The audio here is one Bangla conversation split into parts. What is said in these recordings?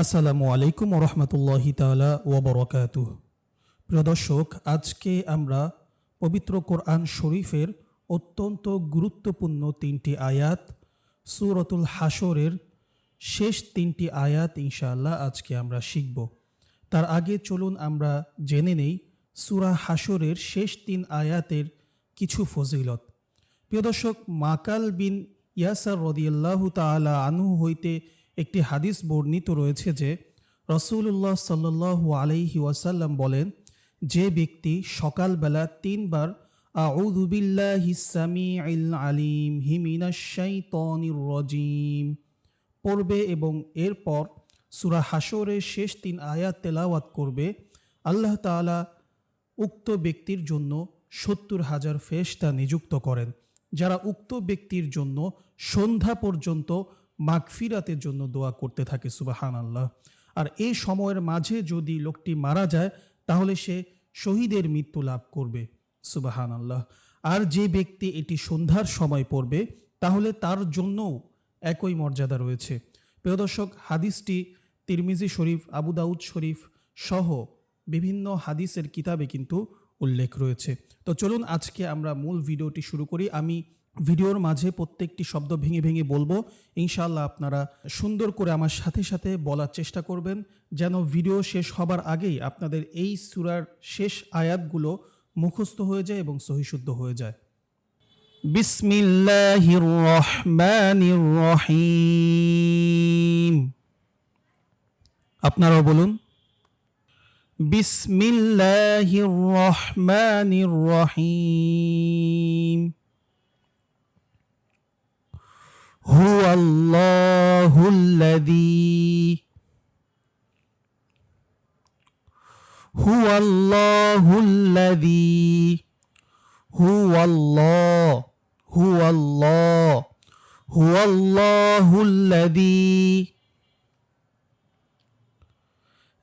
আসসালামু আলাইকুম ওরহমতুল্লাহি তাআলা ওয়া বারাকাতুহু। প্রিয় দর্শক, আজকে আমরা পবিত্র কোরআন শরীফের অত্যন্ত গুরুত্বপূর্ণ তিনটি আয়াত, সূরাতুল হাশরের শেষ তিনটি আয়াত ইনশাআল্লাহ আজকে আমরা শিখব। তার আগে চলুন আমরা জেনে নেই সূরা হাশরের শেষ তিন আয়াতের কিছু ফজিলত। প্রিয় দর্শক, মাকাল বিন ইয়াসার রাদিয়াল্লাহু তাআলা আনহু হইতে একটি হাদিস বর্ণিত রয়েছে যে রাসূলুল্লাহ সাল্লাল্লাহু আলাইহি ওয়াসাল্লাম বলেন, যে ব্যক্তি সকালবেলা তিনবার আউযু বিল্লাহিস সামিউল আলিম মিনাশ শাইতানির রাজিম পড়বে এবং এরপর সূরা হাশরের শেষ তিন আয়াত তেলাওয়াত করবে, আল্লাহ তাআলা উক্ত ব্যক্তির জন্য ৭০,০০০ ফেরেশতা নিযুক্ত করেন, যারা উক্ত ব্যক্তির জন্য সন্ধ্যা পর্যন্ত মাগফিরাতের জন্য দোয়া করতে থাকে। সুবহানাল্লাহ। আর এই সময়ের মাঝে যদি লোকটি মারা যায় তাহলে সে শহীদের মৃত্যু লাভ করবে। সুবহানাল্লাহ। আর যে ব্যক্তি এটি সন্ধ্যার সময় পড়বে তাহলে তার জন্যও একই মর্যাদা রয়েছে। প্রিয় দর্শক, হাদিসটি তিরমিজি শরীফ, আবু দাউদ শরীফ সহ বিভিন্ন হাদিসের কিতাবে কিন্তু উল্লেখ রয়েছে। তো চলুন আজকে আমরা মূল ভিডিওটি শুরু করি। আমি ভিডিওর মাঝে প্রত্যেকটি শব্দ ভেঙে ভেঙে বলবো, ইনশাআল্লাহ আপনারা সুন্দর করে আমার সাথে সাথে বলার চেষ্টা করবেন, যেন ভিডিও শেষ হবার আগেই আপনাদের এই সূরার শেষ আয়াতগুলো মুখস্থ হয়ে যায় এবং সহিশুদ্ধ হয়ে যায়। বিসমিল্লাহির রহমানির রহিম। আপনারাও বলুন, বিসমিল্লাহির রহমানির রহিম। হুয়াল্লাহুল্লাযী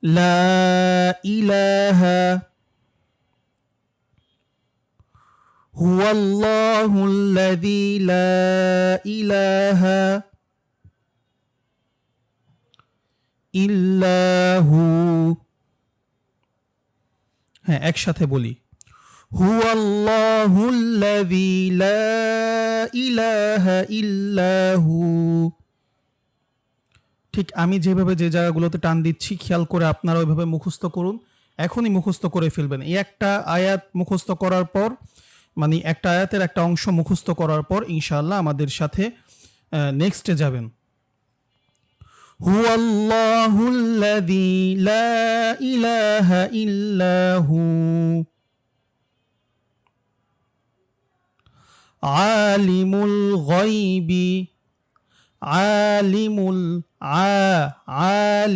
লা ইলাহা হুয়াল্লাহুল্লাযী লা ইলাহা ইল্লাহু। হ্যাঁ, একসাথে বলি, হুয়াল্লাহুল্লাযী লা ইলাহা ইল্লাহু। ঠিক আমি যেভাবে যে জায়গাগুলোতে টান দিচ্ছি খেয়াল করে আপনারা ওইভাবে মুখস্থ করুন। এখনই মুখস্থ করে ফেলবেন। এই একটা আয়াত মুখস্থ করার পর, মানে একটা আয়াতের একটা অংশ মুখস্থ করার পর ইনশাআল্লাহ আমাদের সাথে নেক্সটে যাবেন। হুয়াল্লাহুল্লাযী লা ইলাহা ইল্লাহু আলিমুল গায়বি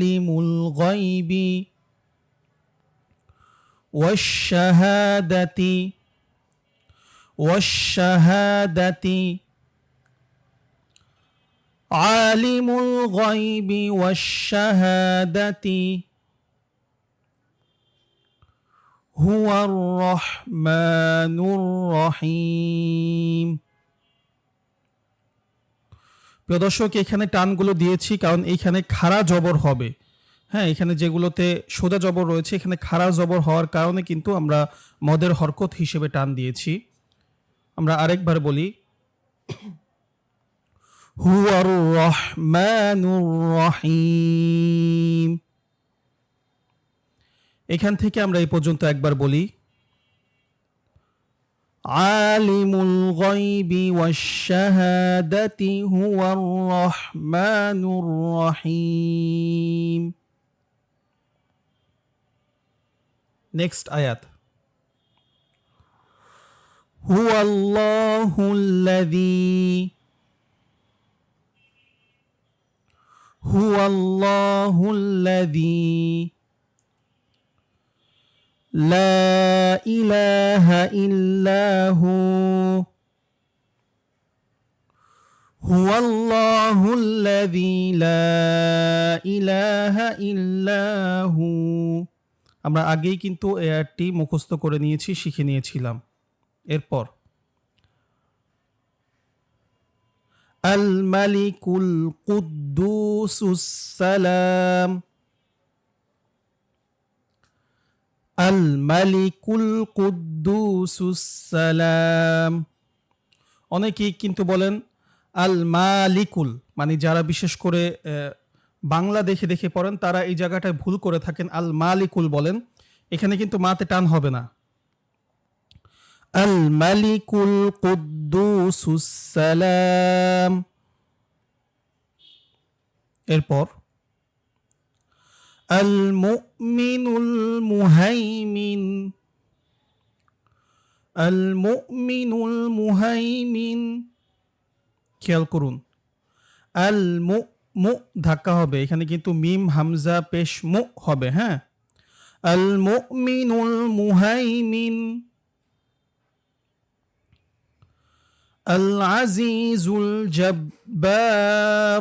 আলিমুল গায়বি ওয়াশ-শাহাদাতি আলিমুল গায়বি ওয়াশ-শাহাদাতি হুয়ার রহমানুর রহিম। প্রিয় দর্শক, এখানে টানগুলো দিয়েছি কারণ এইখানে খাড়া জবর হবে। হ্যাঁ, এখানে যেগুলোতে সোজা জবর রয়েছে এখানে খাড়া জবর হওয়ার কারণে কিন্তু আমরা মদের হরকত হিসেবে টান দিয়েছি। আমরা আরেকবার বলি, হুয়ার রহমানুর রহিম। এখান থেকে আমরা এই পর্যন্ত একবার বলি, আলিমুল গায়বি ওয়াশ-শাহাদাতি হুয়ার রহমানুর রহিম। নেক্সট আয়াত, হুয়াল্লাহুল্লাযী লা ইলাহা ইল্লাহু হুয়াল্লাহুল্লাযী লা ইলাহা ইল্লাহু। আমরা আগেই কিন্তু এই আয়াতটি মুখস্থ করে নিয়েছি, শিখে নিয়েছিলাম। এরপর আল মালিকুল কুদ্দুসুস সালাম আল মালিকুল কুদ্দুসুস সালাম। অনেকেই কিন্তু বলেন আল মালিকুল, মানে যারা বিশেষ করে বাংলা দেখে দেখে পড়েন তারা এই জায়গাটায় ভুল করে থাকেন, আল মালিকুল বলেন। এখানে কিন্তু মাতে টান হবে না। আল মালিকুল কুদ্দুসুস সালাম। এরপর আল মুমিনুল মুহাইমিন, আল মুমিনুল মুহাইমিন। খেয়াল করুন, আল মু ধাক্কা হবে, এখানে কিন্তু মিম হামজা পেশ মু হবে। হ্যাঁ, আল মুমিনুল মুহাইমিন। আল আজিজুল জব্বার,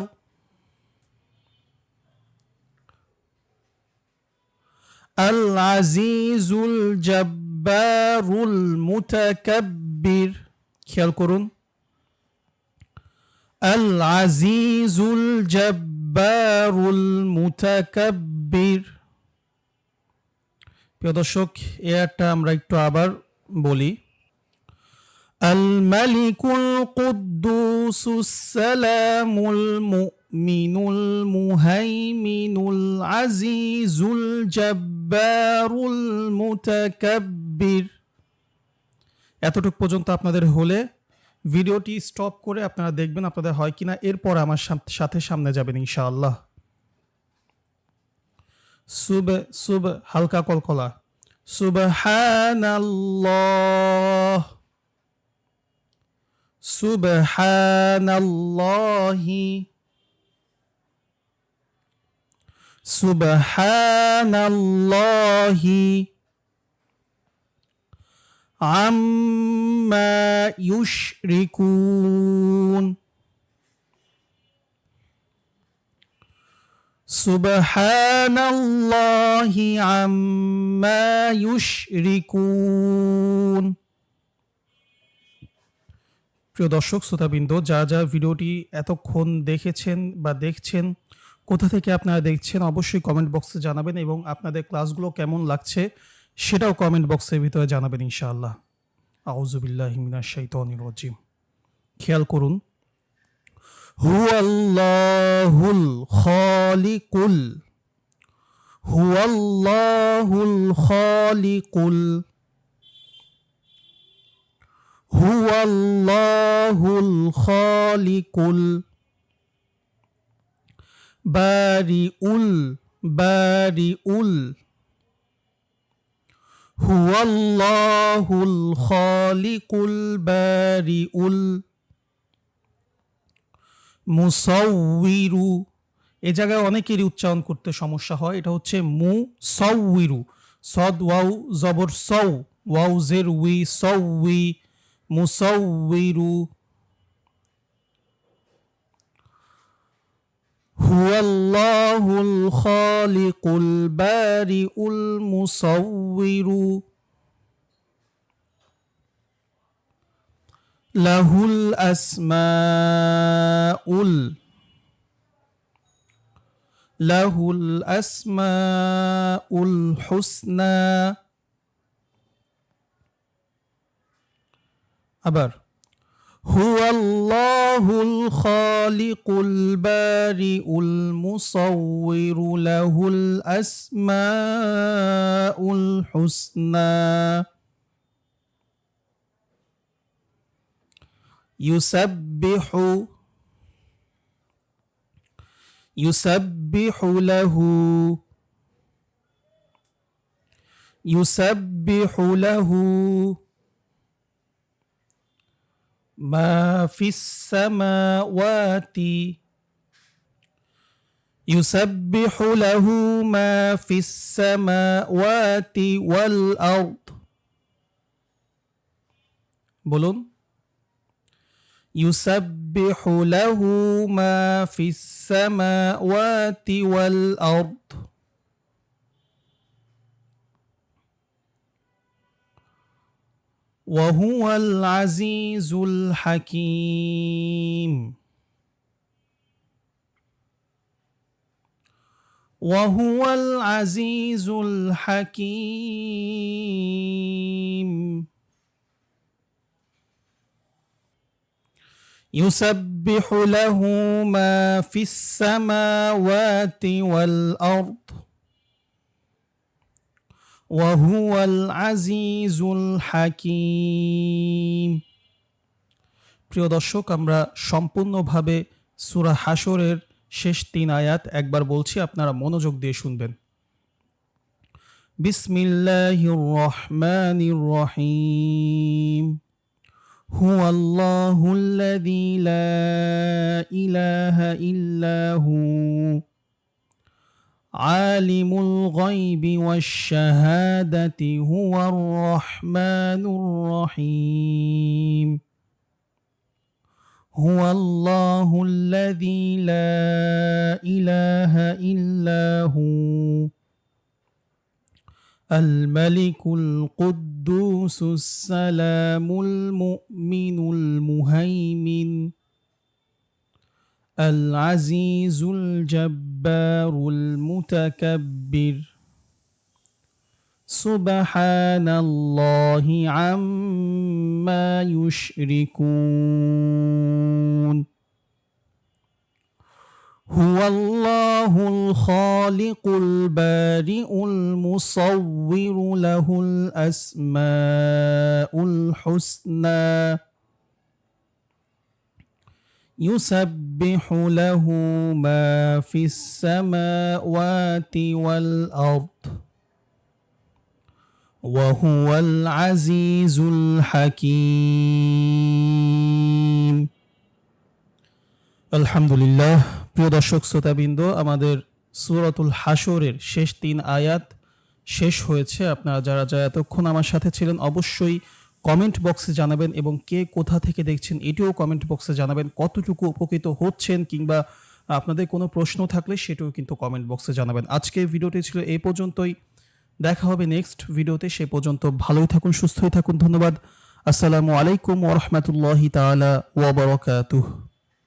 আল আজিজুল জব্বারুল মুতাকাব্বির। খেয়াল করুন, আল আজিজুল জব্বারুল মুতাকাব্বির। প্রিয় দর্শক, এটা আমরা একটু আবার বলি। আল মালিকুল কুদ্দুসুস সালামুল মুমিনুল মুহাইমিনুল আজিজুল জব্বারুল মুতাকাব্বির। এতটুকু পর্যন্ত আপনাদের হলে ভিডিওটি স্টপ করে আপনারা দেখবেন আপনাদের হয় কিনা, এরপর আমার সাথে সামনে যাবেন ইনশাআল্লাহ। হালকা কলকলা, সুবহানাল্লাহ, সুবহানাল্লাহি, সুবহানাল্লাহি আম্মা ইউশরিকুন, সুবহানাল্লাহি আম্মা ইউশরিকুন। প্রিয় দর্শক শ্রোতাবৃন্দ, যা ভিডিওটি এতক্ষণ দেখেছেন বা দেখছেন, কোথা থেকে আপনারা দেখছেন অবশ্যই কমেন্ট বক্সে জানাবেন, এবং আপনাদের ক্লাসগুলো কেমন লাগছে সেটাও কমেন্ট বক্সের ভিতরে জানাবেন ইনশাআল্লাহ। আউযু বিল্লাহি মিনাশ শাইতানির রাজিম। খেয়াল করুন, হুয়াল্লাহুল খালিকুল, হুয়াল্লাহুল খালিকুল, হুয়াল্লাহুল খালিকুল বারিউল, বারিউল, হুয়াল্লাহুল খালিকুল বারিউল মুসাউইরু। এ জায়গায় অনেকেরই উচ্চারণ করতে সমস্যা হয়, এটা হচ্ছে মুসাউইরু, সদ ওয়াও জবর সৌ, ওয়াও জের উই, সাউই, মুসাউইরু। হুয়াল্লাহুল খালিকুল বারিউল মুসাউইরু লাহুল আসমাউল, লাহুল আসমাউল হুসনা। আবার হুয়াল্লাহুল খালিকুল বারিউল মুসাউইরু লাহুল আসমাউল হুসনা। ইউসাব্বিহু, ইউসাব্বিহু লাহু, ইউসাব্বিহু লাহু মা ফিস সামাওয়াতি, ইউসাব্বিহু লাহু মা ফিস সামাওয়াতি ওয়াল আরদ। বলুন, ইউসাব্বিহু লাহু মা ফিস সামাওয়াতি ওয়াল আরদ। ওয়াহুয়াল আজিজুল হাকিম, وهو العزيز الحكيم يسبح له ما في السماوات والأرض وهو العزيز الحكيم। প্রিয় দর্শক, আমরা সম্পূর্ণভাবে সূরা হাশরের শেষ 3 আয়াত একবার বলছি, আপনারা মনোযোগ দিয়ে শুনবেন। বিসমিল্লাহির রহমানির রহিম। হুয়াল্লাহুল্লাযী লা ইলাহা ইল্লা হু আলিমুল গায়বি ওয়াশ শাহাদাতি হুয়ার রহমানুর রহিম। هو الله الذي لا إله إلا هو الملك القدوس السلام المؤمن المهيمن العزيز الجبار المتكبر سبحان الله عما يشركون هو الله الخالق البارئ المصور له الأسماء الحسنى يسبح له ما في السماوات والأرض وهو العزيز الحكيم। আলহামদুলিল্লাহ। প্রিয় দর্শক শ্রোতাবৃন্দ, আমাদের সূরাতুল হাশরের শেষ 3 আয়াত শেষ হয়েছে। আপনারা যারা এতক্ষণ আমার সাথে ছিলেন অবশ্যই কমেন্ট বক্সে জানাবেন, এবং কে কোথা থেকে দেখছেন এটিও কমেন্ট বক্সে জানাবেন। কতটুকু উপকৃত হচ্ছেন কিংবা আপনাদের কোনো প্রশ্ন থাকলে সেটাও কিন্তু কমেন্ট বক্সে জানাবেন। আজকে ভিডিওটি ছিল এই পর্যন্তই। দেখা হবে নেক্সট ভিডিওতে। সে পর্যন্ত ভালোই থাকুন, সুস্থই থাকুন। ধন্যবাদ। আসসালামু আলাইকুম ওয়া রাহমাতুল্লাহি তাআলা ওয়া বারাকাতুহু।